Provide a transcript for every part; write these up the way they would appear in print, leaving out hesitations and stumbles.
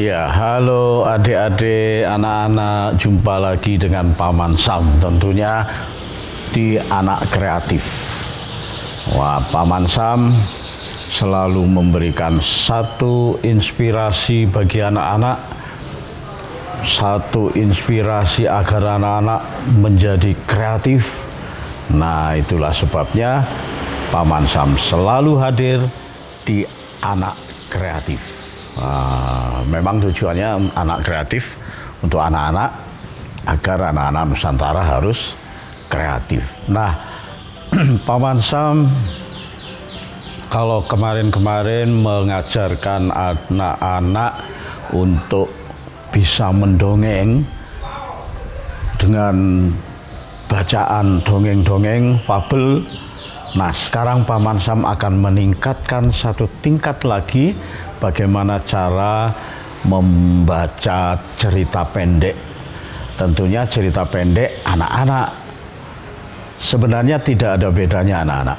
Ya, halo adik-adik, anak-anak, jumpa lagi dengan Paman Sam, tentunya di Anak Kreatif. Wah, Paman Sam selalu memberikan satu inspirasi bagi anak-anak, satu inspirasi agar anak-anak menjadi kreatif. Nah, itulah sebabnya Paman Sam selalu hadir di Anak Kreatif. Memang tujuannya anak kreatif untuk anak-anak, agar anak-anak Nusantara harus kreatif. Nah, Paman Sam kalau kemarin-kemarin mengajarkan anak-anak untuk bisa mendongeng dengan bacaan dongeng-dongeng fabel. Nah, sekarang Paman Sam akan meningkatkan satu tingkat lagi bagaimana cara membaca cerita pendek. Tentunya cerita pendek anak-anak. Sebenarnya tidak ada bedanya anak-anak.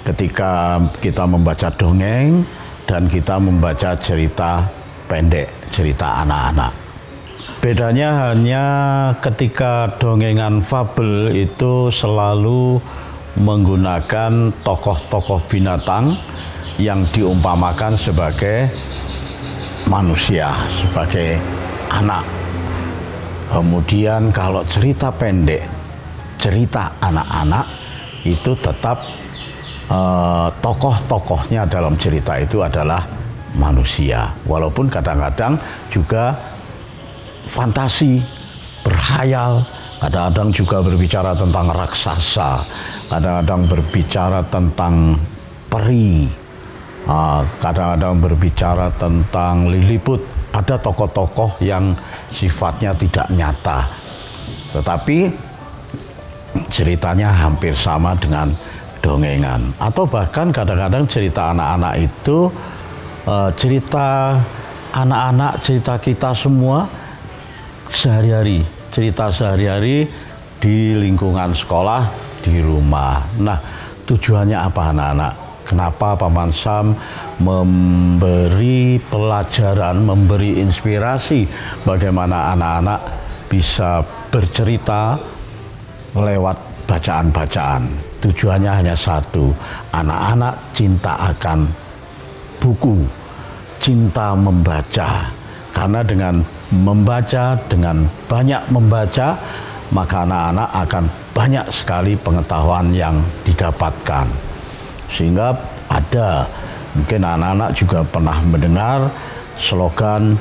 Ketika kita membaca dongeng dan kita membaca cerita pendek, cerita anak-anak. Bedanya hanya ketika dongengan fabel itu selalu menggunakan tokoh-tokoh binatang yang diumpamakan sebagai manusia, sebagai anak. Kemudian kalau cerita pendek, cerita anak-anak itu tetap tokoh-tokohnya dalam cerita itu adalah manusia. Walaupun kadang-kadang juga fantasi, berkhayal, kadang-kadang juga berbicara tentang raksasa, kadang-kadang berbicara tentang peri, kadang-kadang berbicara tentang Lilliput. Ada tokoh-tokoh yang sifatnya tidak nyata, tetapi ceritanya hampir sama dengan dongengan. Atau bahkan kadang-kadang cerita anak-anak itu cerita anak-anak, cerita kita semua sehari-hari, cerita sehari-hari di lingkungan sekolah, di rumah. Nah, tujuannya apa anak-anak? Kenapa Paman Sam memberi pelajaran, memberi inspirasi bagaimana anak-anak bisa bercerita lewat bacaan-bacaan? Tujuannya hanya satu, anak-anak cinta akan buku, cinta membaca. Karena dengan membaca, dengan banyak membaca, maka anak-anak akan banyak sekali pengetahuan yang didapatkan. Sehingga ada, mungkin anak-anak juga pernah mendengar slogan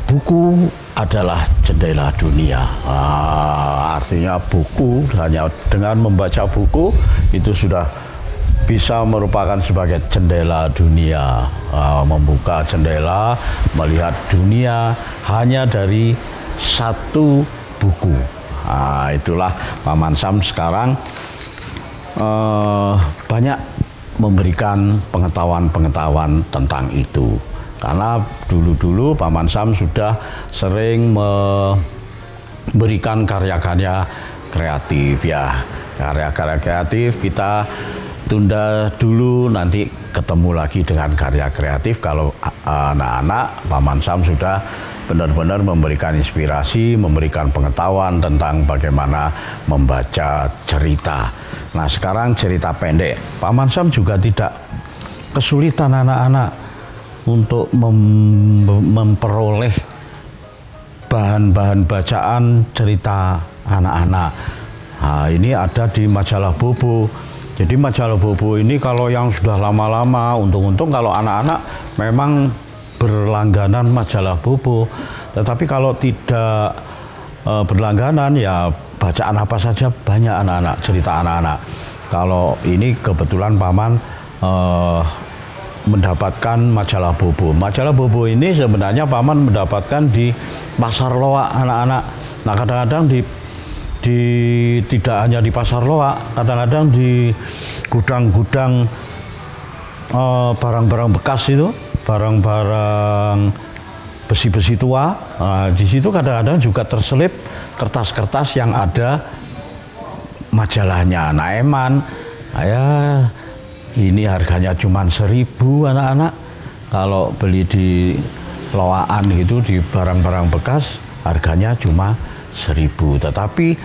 buku adalah jendela dunia. Artinya buku, hanya dengan membaca buku itu sudah bisa merupakan sebagai jendela dunia, membuka jendela, melihat dunia hanya dari satu buku. Itulah Paman Sam sekarang banyak memberikan pengetahuan-pengetahuan tentang itu. Karena dulu-dulu Paman Sam sudah sering memberikan karya-karya kreatif ya. Karya-karya kreatif kita tunda dulu, nanti ketemu lagi dengan karya kreatif. Kalau anak-anak, Paman Sam sudah benar-benar memberikan inspirasi, memberikan pengetahuan tentang bagaimana membaca cerita. Nah, sekarang cerita pendek. Paman Sam juga tidak kesulitan anak-anak untuk memperoleh bahan-bahan bacaan cerita anak-anak. Nah, ini ada di majalah Bobo. Jadi majalah Bobo ini kalau yang sudah lama-lama, untung-untung kalau anak-anak memang berlangganan majalah Bobo. Tetapi kalau tidak berlangganan, ya bacaan apa saja banyak anak-anak, cerita anak-anak. Kalau ini kebetulan Paman mendapatkan majalah Bobo. Majalah Bobo ini sebenarnya Paman mendapatkan di pasar loak anak-anak. Nah, kadang-kadang tidak hanya di pasar loak, kadang-kadang di gudang-gudang barang-barang bekas itu, barang-barang besi-besi tua. Nah, di situ kadang-kadang juga terselip kertas-kertas yang ada majalahnya. Nah, eman, ini harganya cuma 1.000 anak-anak. Kalau beli di loaan gitu di barang-barang bekas harganya cuma 1.000, tetapi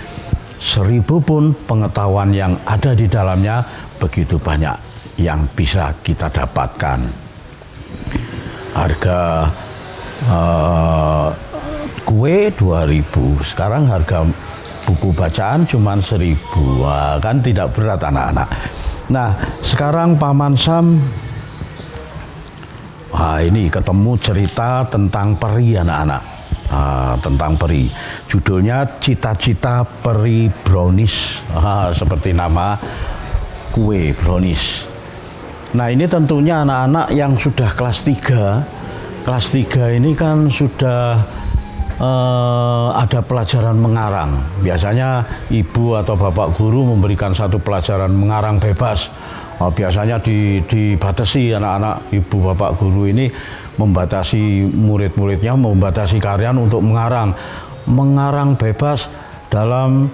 1.000 pun pengetahuan yang ada di dalamnya begitu banyak yang bisa kita dapatkan. Harga kue 2.000, sekarang harga buku bacaan cuma 1.000. Wah, kan tidak berat anak-anak. Nah, sekarang Paman Sam, ini ketemu cerita tentang peri anak-anak. Tentang peri. Judulnya Cita-Cita Peri Brownies. Seperti nama kue brownies. Nah, ini tentunya anak-anak yang sudah kelas 3. Kelas 3 ini kan sudah ada pelajaran mengarang. Biasanya ibu atau bapak guru memberikan satu pelajaran mengarang bebas. Biasanya dibatasi anak-anak, ibu bapak guru ini membatasi murid-muridnya, membatasi karyan untuk mengarang bebas dalam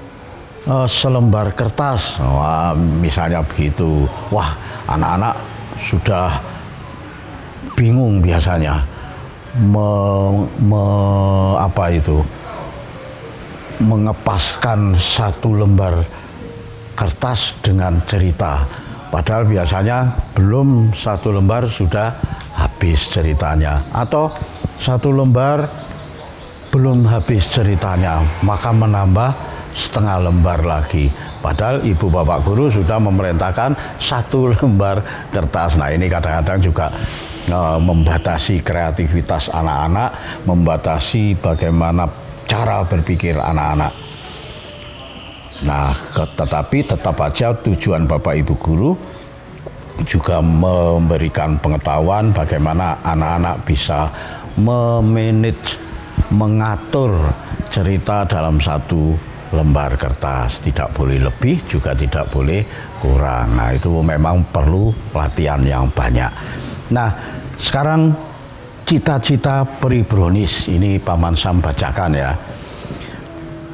selembar kertas. Wah, misalnya begitu. Wah, anak-anak sudah bingung biasanya mengepaskan satu lembar kertas dengan cerita. Padahal biasanya belum satu lembar sudah habis ceritanya, atau satu lembar belum habis ceritanya, maka menambah setengah lembar lagi. Padahal ibu bapak guru sudah memerintahkan satu lembar kertas. Nah, ini kadang-kadang juga membatasi kreativitas anak-anak, membatasi bagaimana cara berpikir anak-anak. Nah, tetapi tetap aja tujuan bapak ibu guru juga memberikan pengetahuan bagaimana anak-anak bisa memanage, mengatur cerita dalam satu lembar kertas. Tidak boleh lebih, juga tidak boleh kurang. Nah, itu memang perlu pelatihan yang banyak. Nah, sekarang Cita-Cita Peri Brownies ini Paman Sam bacakan ya.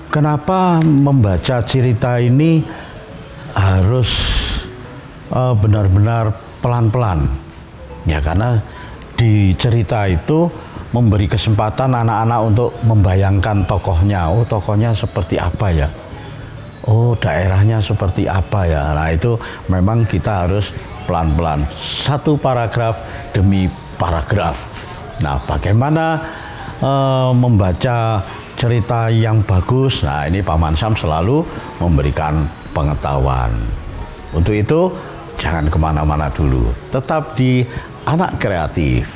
Kenapa membaca cerita ini harus benar-benar pelan-pelan? Ya, karena di cerita itu memberi kesempatan anak-anak untuk membayangkan tokohnya. Oh, tokohnya seperti apa ya? Oh, daerahnya seperti apa ya? Nah, itu memang kita harus pelan-pelan. Satu paragraf demi paragraf. Nah, bagaimana membaca cerita yang bagus? Nah, ini Paman Sam selalu memberikan pengetahuan. Untuk itu, jangan kemana-mana dulu. Tetap di Anak Kreatif.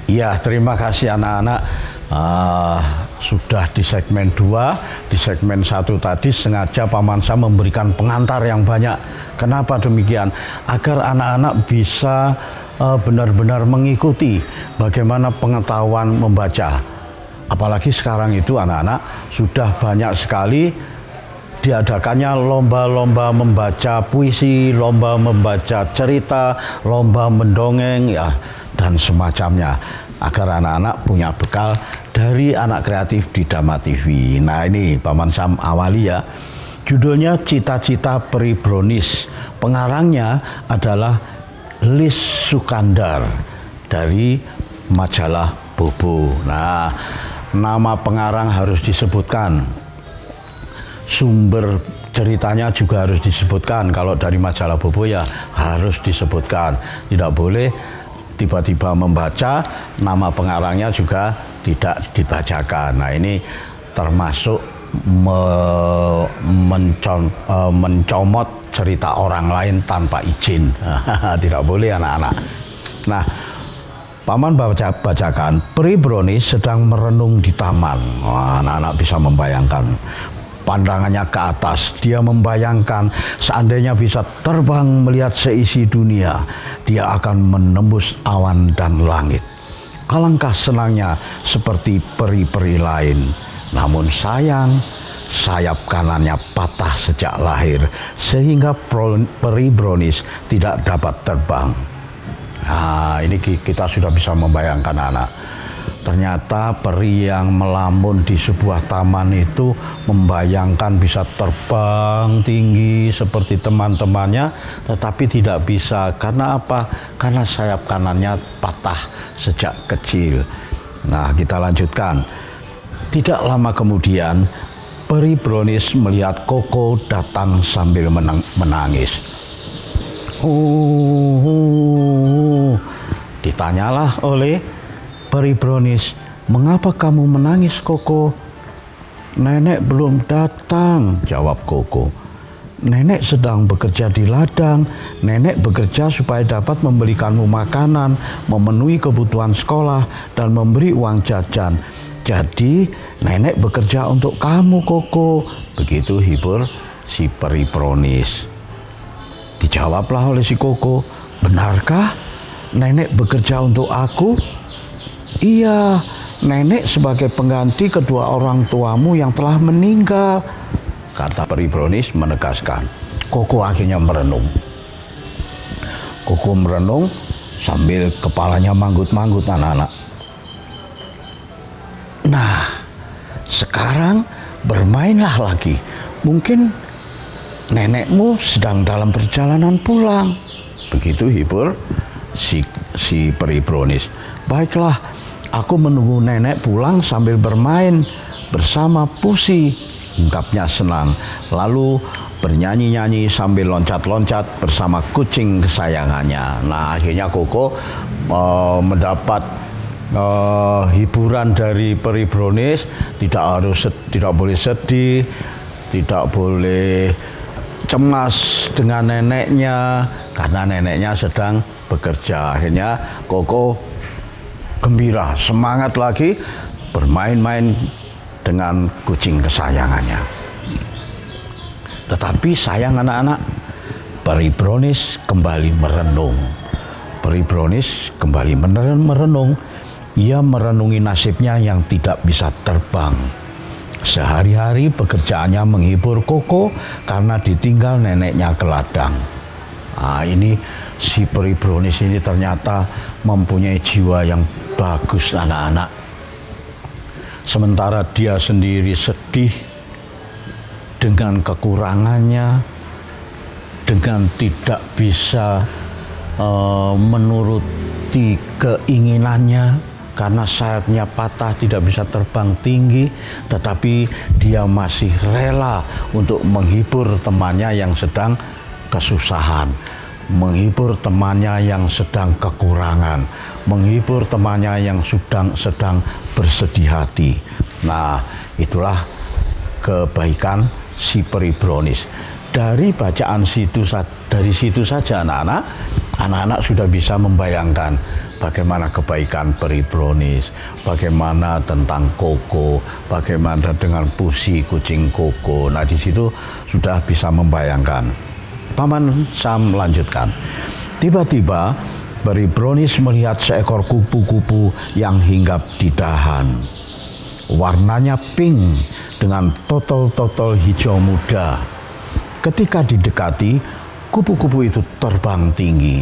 Ya, terima kasih anak-anak. Sudah di segmen 2, di segmen 1 tadi sengaja Paman Sam memberikan pengantar yang banyak. Kenapa demikian? Agar anak-anak bisa benar-benar mengikuti bagaimana pengetahuan membaca. Apalagi sekarang itu anak-anak sudah banyak sekali diadakannya lomba-lomba membaca puisi, lomba membaca cerita, lomba mendongeng ya, dan semacamnya, agar anak-anak punya bekal dari Anak Kreatif di Dhamma TV. Nah, ini Paman Sam awali ya. Judulnya Cita-Cita Peri Brownies. Pengarangnya adalah Lis Sukandar dari majalah Bobo. Nah, nama pengarang harus disebutkan. Sumber ceritanya juga harus disebutkan. Kalau dari majalah Bobo ya harus disebutkan. Tidak boleh tiba-tiba membaca, nama pengarangnya juga tidak dibacakan. Nah, ini termasuk mencomot cerita orang lain tanpa izin. Tidak boleh anak-anak. Nah, Paman bacakan, Peri Brownies sedang merenung di taman. Wah, anak-anak bisa membayangkan. Pandangannya ke atas, dia membayangkan seandainya bisa terbang melihat seisi dunia, dia akan menembus awan dan langit. Alangkah senangnya seperti peri-peri lain. Namun sayang, sayap kanannya patah sejak lahir, sehingga Peri Brownies tidak dapat terbang. Nah, ini kita sudah bisa membayangkan anak. Ternyata peri yang melamun di sebuah taman itu membayangkan bisa terbang tinggi seperti teman-temannya, tetapi tidak bisa. Karena apa? Karena sayap kanannya patah sejak kecil. Nah, kita lanjutkan. Tidak lama kemudian, peri Brownies melihat Koko datang sambil menangis. Ditanyalah oleh peri Brownies, "Mengapa kamu menangis, Koko?" "Nenek belum datang," jawab Koko. "Nenek sedang bekerja di ladang. Nenek bekerja supaya dapat membelikanmu makanan, memenuhi kebutuhan sekolah, dan memberi uang jajan. Jadi, nenek bekerja untuk kamu, Koko." Begitu hibur si peri Brownies. Dijawablah oleh si Koko, "Benarkah nenek bekerja untuk aku?" "Iya, nenek sebagai pengganti kedua orang tuamu yang telah meninggal," kata peri Brownies menegaskan. Koko akhirnya merenung. Koko merenung sambil kepalanya manggut-manggut, anak-anak. "Nah, sekarang bermainlah lagi. Mungkin nenekmu sedang dalam perjalanan pulang." Begitu hibur si peri Brownies. "Baiklah, aku menunggu nenek pulang sambil bermain bersama Pusi," ungkapnya senang. Lalu bernyanyi-nyanyi sambil loncat-loncat bersama kucing kesayangannya. Nah, akhirnya Koko mendapat hiburan dari peri Brownies. Tidak boleh sedih, tidak boleh cemas dengan neneknya karena neneknya sedang bekerja. Akhirnya Koko gembira, semangat lagi bermain-main dengan kucing kesayangannya. Tetapi sayang anak-anak, peri Brownies kembali merenung. Peri Brownies kembali merenung. Ia merenungi nasibnya yang tidak bisa terbang. Sehari-hari pekerjaannya menghibur Koko karena ditinggal neneknya ke ladang. Nah, ini si peri Brownies ini ternyata mempunyai jiwa yang bagus, anak-anak. Sementara dia sendiri sedih dengan kekurangannya, dengan tidak bisa menuruti keinginannya karena sayapnya patah, tidak bisa terbang tinggi, tetapi dia masih rela untuk menghibur temannya yang sedang kesusahan, menghibur temannya yang sedang kekurangan, menghibur temannya yang sedang bersedih hati. Nah, itulah kebaikan si peri Brownies. Dari bacaan dari situ saja anak-anak sudah bisa membayangkan bagaimana kebaikan peri Brownies, bagaimana tentang Koko, bagaimana dengan Pusi kucing Koko. Nah, di situ sudah bisa membayangkan. Paman Sam lanjutkan. Tiba-tiba peri Brownies melihat seekor kupu-kupu yang hinggap di dahan. Warnanya pink dengan totol-totol hijau muda. Ketika didekati, kupu-kupu itu terbang tinggi.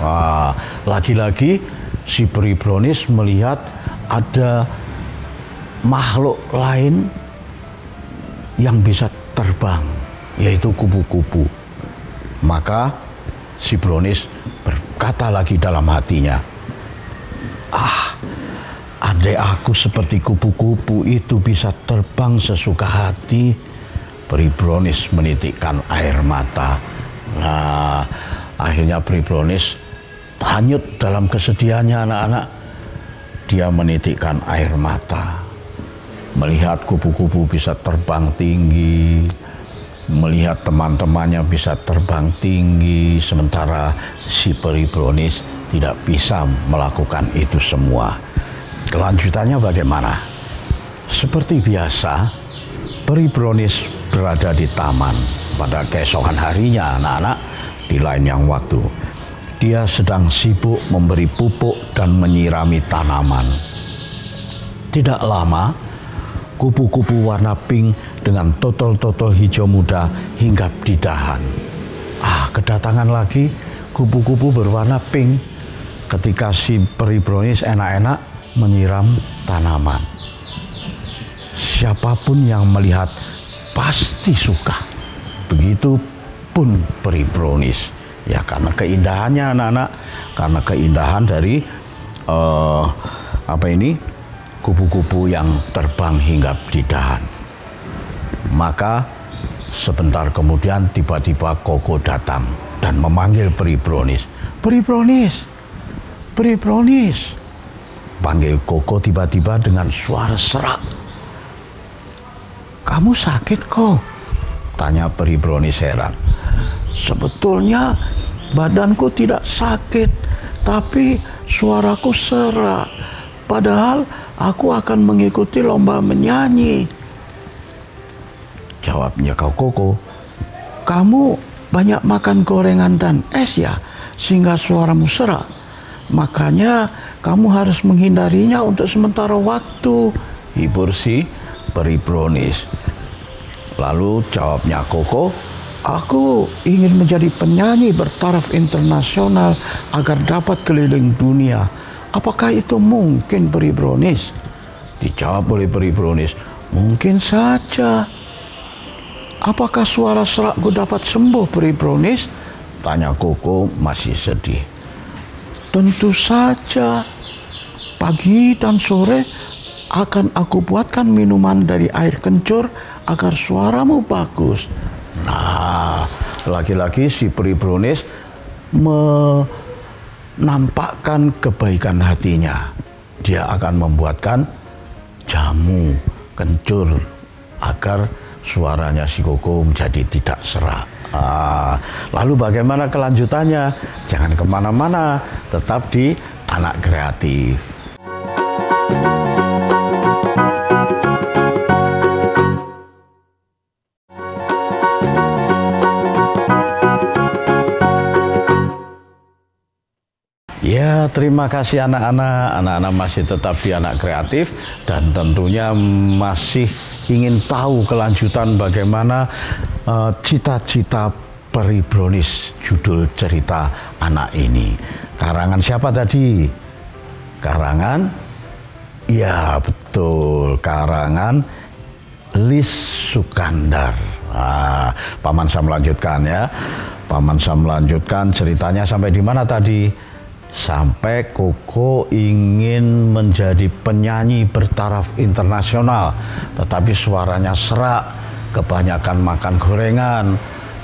Wah, lagi-lagi si peri Brownies melihat ada makhluk lain yang bisa terbang, yaitu kupu-kupu. Maka si Brownies berkata lagi dalam hatinya, andai aku seperti kupu-kupu itu bisa terbang sesuka hati. Peri Brownies menitikkan air mata. Nah, akhirnya peri Brownies hanyut dalam kesedihannya, anak-anak. Dia menitikkan air mata. Melihat kupu-kupu bisa terbang tinggi, melihat teman-temannya bisa terbang tinggi, sementara si peri Brownies tidak bisa melakukan itu semua. Kelanjutannya bagaimana? Seperti biasa, peri Brownies berada di taman. Pada keesokan harinya, anak-anak, di lain yang waktu, dia sedang sibuk memberi pupuk dan menyirami tanaman. Tidak lama, kupu-kupu warna pink dengan totol-totol hijau muda hinggap di dahan. Kedatangan lagi kupu-kupu berwarna pink ketika si peri brownies enak-enak menyiram tanaman. Siapapun yang melihat pasti suka. Begitupun peri brownies. Ya karena keindahannya anak-anak, karena keindahan dari kupu-kupu yang terbang hingga di dahan. Maka sebentar kemudian tiba-tiba Koko datang dan memanggil peri brownies. Peri brownies, peri brownies. Panggil Koko tiba-tiba dengan suara serak. Kamu sakit kok? Tanya peri brownies heran. Sebetulnya badanku tidak sakit, tapi suaraku serak. Padahal aku akan mengikuti lomba menyanyi. Jawabnya Koko, kamu banyak makan gorengan dan es ya, sehingga suaramu serak. Makanya kamu harus menghindarinya untuk sementara waktu. Hibur si peri brownies. Lalu jawabnya Koko, aku ingin menjadi penyanyi bertaraf internasional agar dapat keliling dunia. Apakah itu mungkin, peri brownies? Dijawab oleh peri brownies, mungkin saja. Apakah suara serakku dapat sembuh, peri brownies? Tanya Koko masih sedih. Tentu saja. Pagi dan sore akan aku buatkan minuman dari air kencur agar suaramu bagus. Nah, lagi-lagi si peri brownies menampakkan kebaikan hatinya. Dia akan membuatkan jamu kencur agar suaranya si Koko menjadi tidak serak. Lalu bagaimana kelanjutannya? Jangan kemana-mana, tetap di Anak Kreatif. Ya, terima kasih anak-anak. Anak-anak masih tetap di Anak Kreatif dan tentunya masih ingin tahu kelanjutan bagaimana cita-cita peri brownies, judul cerita anak ini. Karangan siapa tadi? Karangan, ya betul, karangan Lis Sukandar. Paman Sam melanjutkan ya. Paman Sam melanjutkan ceritanya sampai di mana tadi? Sampai Koko ingin menjadi penyanyi bertaraf internasional, tetapi suaranya serak, kebanyakan makan gorengan,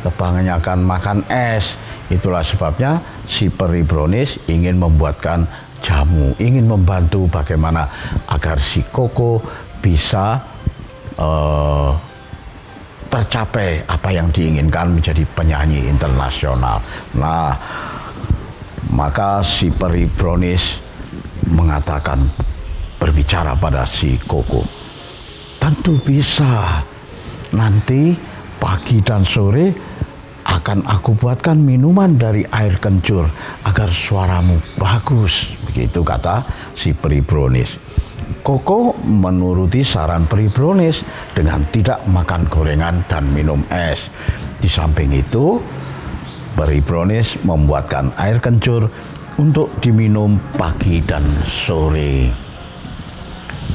kebanyakan makan es. Itulah sebabnya si peri brownies ingin membuatkan jamu, ingin membantu bagaimana agar si Koko bisa tercapai apa yang diinginkan, menjadi penyanyi internasional. Nah, maka si peri brownies mengatakan, berbicara pada si Koko, tentu bisa. Nanti pagi dan sore akan aku buatkan minuman dari air kencur agar suaramu bagus. Begitu kata si peri brownies. Koko menuruti saran peri brownies dengan tidak makan gorengan dan minum es. Di samping itu, peri brownies membuatkan air kencur untuk diminum pagi dan sore.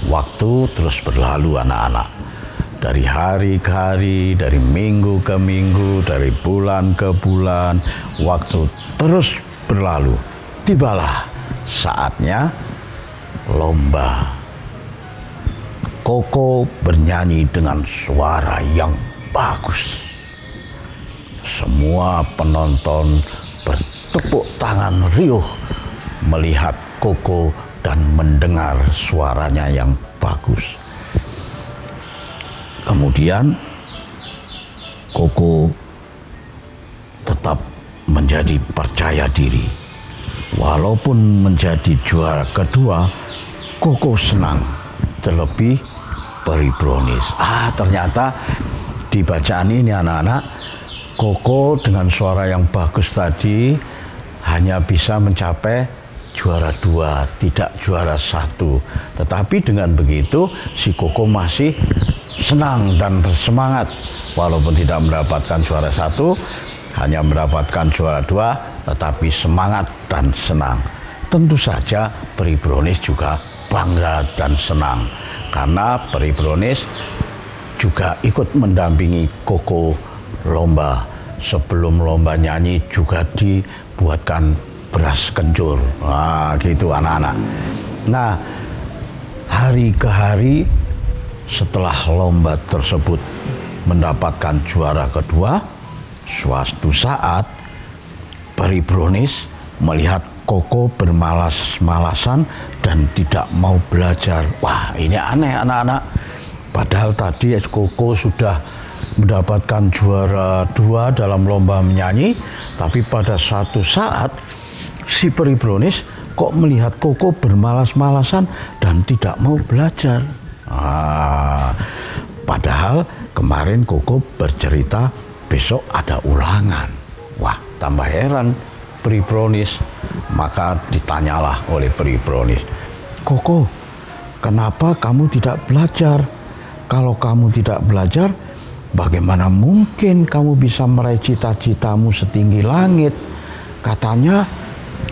Waktu terus berlalu anak-anak. Dari hari ke hari, dari minggu ke minggu, dari bulan ke bulan, waktu terus berlalu. Tibalah saatnya lomba. Koko bernyanyi dengan suara yang bagus. Semua penonton bertepuk tangan riuh melihat Koko dan mendengar suaranya yang bagus. Kemudian Koko tetap menjadi percaya diri. Walaupun menjadi juara kedua, Koko senang. Terlebih peri brownies. Ternyata di bacaan ini anak-anak, Koko dengan suara yang bagus tadi hanya bisa mencapai juara 2, tidak juara 1. Tetapi dengan begitu si Koko masih senang dan bersemangat. Walaupun tidak mendapatkan juara 1, hanya mendapatkan juara 2, tetapi semangat dan senang. tentu saja Peri Bronis juga bangga dan senang karena Peri Bronis juga ikut mendampingi Koko lomba. Sebelum lomba nyanyi juga dibuatkan beras kencur. Nah, gitu anak-anak. Nah, hari ke hari setelah lomba tersebut mendapatkan juara kedua, suatu saat Peri Bronis melihat Koko bermalas-malasan dan tidak mau belajar. Wah, ini aneh anak-anak. Padahal tadi Koko sudah mendapatkan juara 2 dalam lomba menyanyi, tapi pada suatu saat si Peri Bronis kok melihat Koko bermalas-malasan dan tidak mau belajar. Padahal kemarin Koko bercerita besok ada ulangan. Wah, tambah heran Peri Bronis. Maka ditanyalah oleh Peri Bronis, Koko, kenapa kamu tidak belajar? Kalau kamu tidak belajar, bagaimana mungkin kamu bisa meraih cita-citamu setinggi langit? Katanya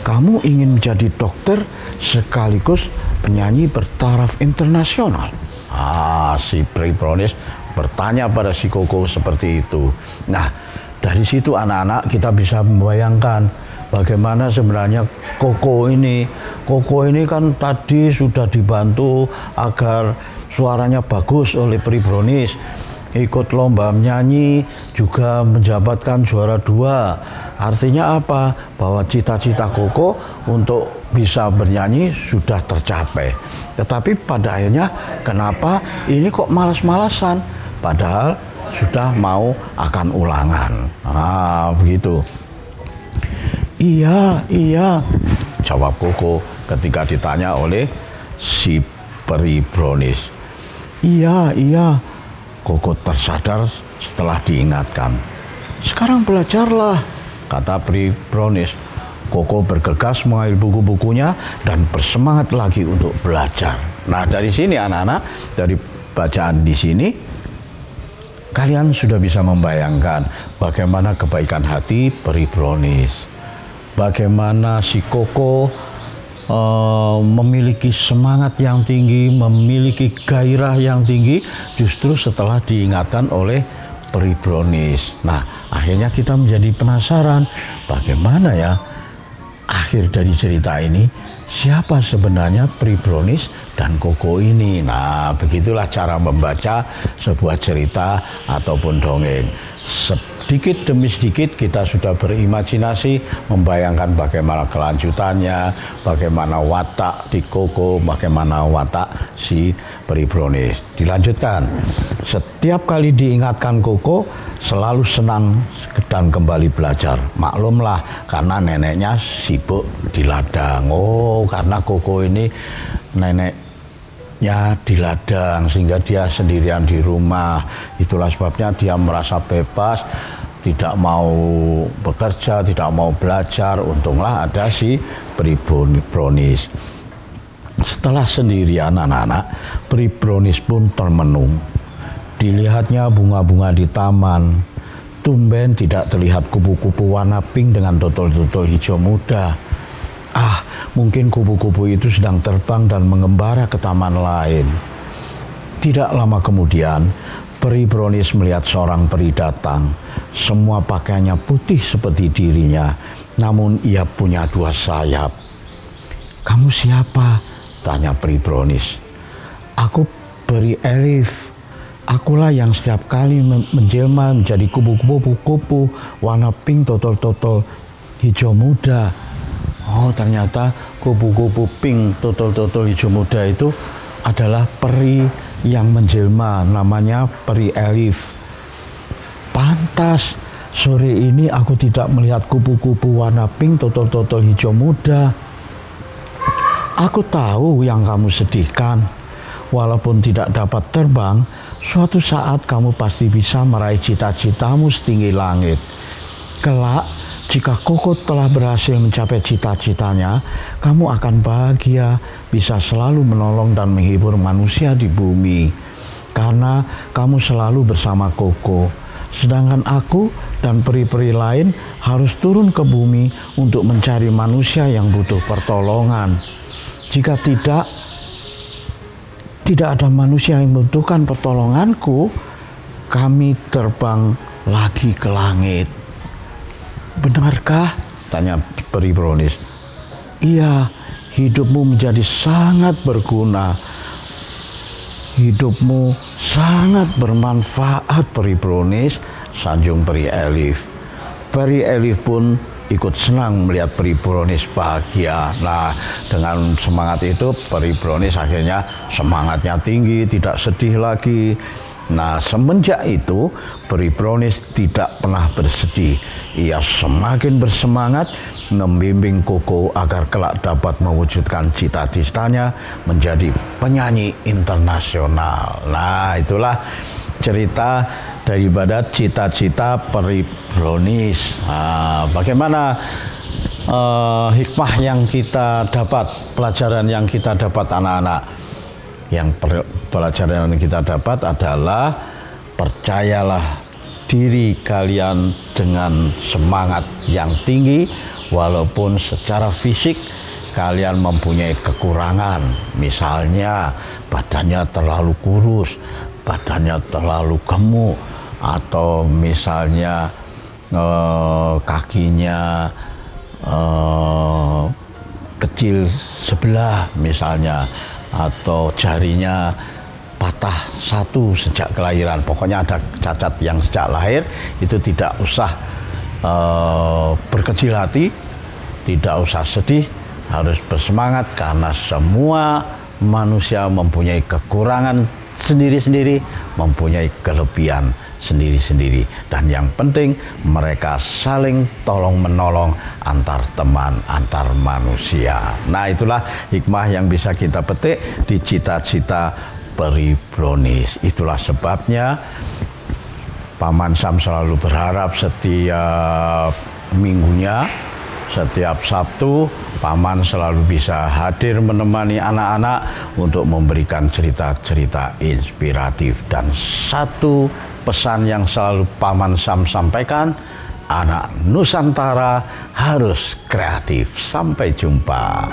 kamu ingin menjadi dokter sekaligus penyanyi bertaraf internasional. Si Peri Bronis bertanya pada si Koko seperti itu. Nah, dari situ anak-anak kita bisa membayangkan bagaimana sebenarnya Koko ini kan tadi sudah dibantu agar suaranya bagus oleh Peri Bronis, ikut lomba menyanyi juga mendapatkan juara 2. Artinya apa? Bahwa cita-cita Koko untuk bisa bernyanyi sudah tercapai. Tetapi pada akhirnya kenapa ini kok malas-malasan? Padahal sudah mau akan ulangan. Begitu. Iya, jawab Koko ketika ditanya oleh si Peri Bronis. Iya, Koko tersadar setelah diingatkan. Sekarang belajarlah, kata Peri Bronis. Koko bergegas mengambil buku-bukunya dan bersemangat lagi untuk belajar. Nah, dari sini anak-anak, dari bacaan di sini, kalian sudah bisa membayangkan bagaimana kebaikan hati Peri Bronis. Bagaimana si Koko memiliki semangat yang tinggi, memiliki gairah yang tinggi, justru setelah diingatkan oleh Peri Bronis. Nah, akhirnya kita menjadi penasaran, bagaimana ya akhir dari cerita ini, siapa sebenarnya Peri Bronis dan Koko ini. Nah, begitulah cara membaca sebuah cerita ataupun dongeng. Sedikit demi sedikit kita sudah berimajinasi, membayangkan bagaimana kelanjutannya, bagaimana watak di Koko, bagaimana watak si Peri Bronis. Dilanjutkan, setiap kali diingatkan Koko selalu senang dan kembali belajar. Maklumlah karena neneknya sibuk di ladang. Karena Koko ini neneknya di ladang sehingga dia sendirian di rumah. Itulah sebabnya dia merasa bebas, tidak mau bekerja, tidak mau belajar. Untunglah ada si Peri Bronis. Setelah sendirian anak-anak, Peri Bronis pun termenung. Dilihatnya bunga-bunga di taman. Tumben tidak terlihat kupu-kupu warna pink dengan totol-totol hijau muda. Mungkin kupu-kupu itu sedang terbang dan mengembara ke taman lain. Tidak lama kemudian, Peri Bronis melihat seorang peri datang. Semua pakaiannya putih seperti dirinya, namun ia punya 2 sayap. Kamu siapa? Tanya Peri Bronis. Aku Peri Elif. Akulah yang setiap kali menjelma menjadi kupu-kupu warna pink totol-totol hijau muda. Ternyata kupu-kupu pink totol-totol hijau muda itu adalah peri yang menjelma, namanya Peri Elif. Pantas sore ini aku tidak melihat kupu-kupu warna pink totol-totol hijau muda. Aku tahu yang kamu sedihkan. Walaupun tidak dapat terbang, suatu saat kamu pasti bisa meraih cita-citamu setinggi langit. Kelak, jika Koko telah berhasil mencapai cita-citanya, kamu akan bahagia, bisa selalu menolong dan menghibur manusia di bumi. Karena kamu selalu bersama Koko. Sedangkan aku dan peri-peri lain harus turun ke bumi untuk mencari manusia yang butuh pertolongan. Jika tidak ada manusia yang membutuhkan pertolonganku, kami terbang lagi ke langit. Benarkah? Tanya peri Brownies. Iya, hidupmu menjadi sangat berguna. Hidupmu sangat bermanfaat, peri Brownies, sanjung peri Elif. Peri Elif pun ikut senang melihat peri Brownies bahagia. Nah, dengan semangat itu peri Brownies akhirnya semangatnya tinggi, tidak sedih lagi. Nah, semenjak itu peri Brownies tidak pernah bersedih. Ia semakin bersemangat membimbing Koko agar kelak dapat mewujudkan cita-citanya menjadi penyanyi internasional. Nah, itulah cerita daripada cita-cita peri Brownies. Nah, bagaimana hikmah yang kita dapat, pelajaran yang kita dapat anak-anak? Yang pelajaran yang kita dapat adalah percayalah diri kalian dengan semangat yang tinggi, walaupun secara fisik kalian mempunyai kekurangan. Misalnya badannya terlalu kurus, badannya terlalu gemuk, atau misalnya kakinya kecil sebelah misalnya, atau jarinya patah satu sejak kelahiran. Pokoknya ada cacat yang sejak lahir, itu tidak usah berkecil hati, tidak usah sedih, harus bersemangat karena semua manusia mempunyai kekurangan sendiri-sendiri, mempunyai kelebihan sendiri-sendiri, dan yang penting mereka saling tolong-menolong antar teman, antar manusia. Nah, itulah hikmah yang bisa kita petik di cita-cita peri Brownies. Itulah sebabnya Paman Sam selalu berharap setiap minggunya, setiap Sabtu, Paman selalu bisa hadir menemani anak-anak untuk memberikan cerita-cerita inspiratif. Dan satu pesan yang selalu Paman Sam sampaikan, anak Nusantara harus kreatif. Sampai jumpa.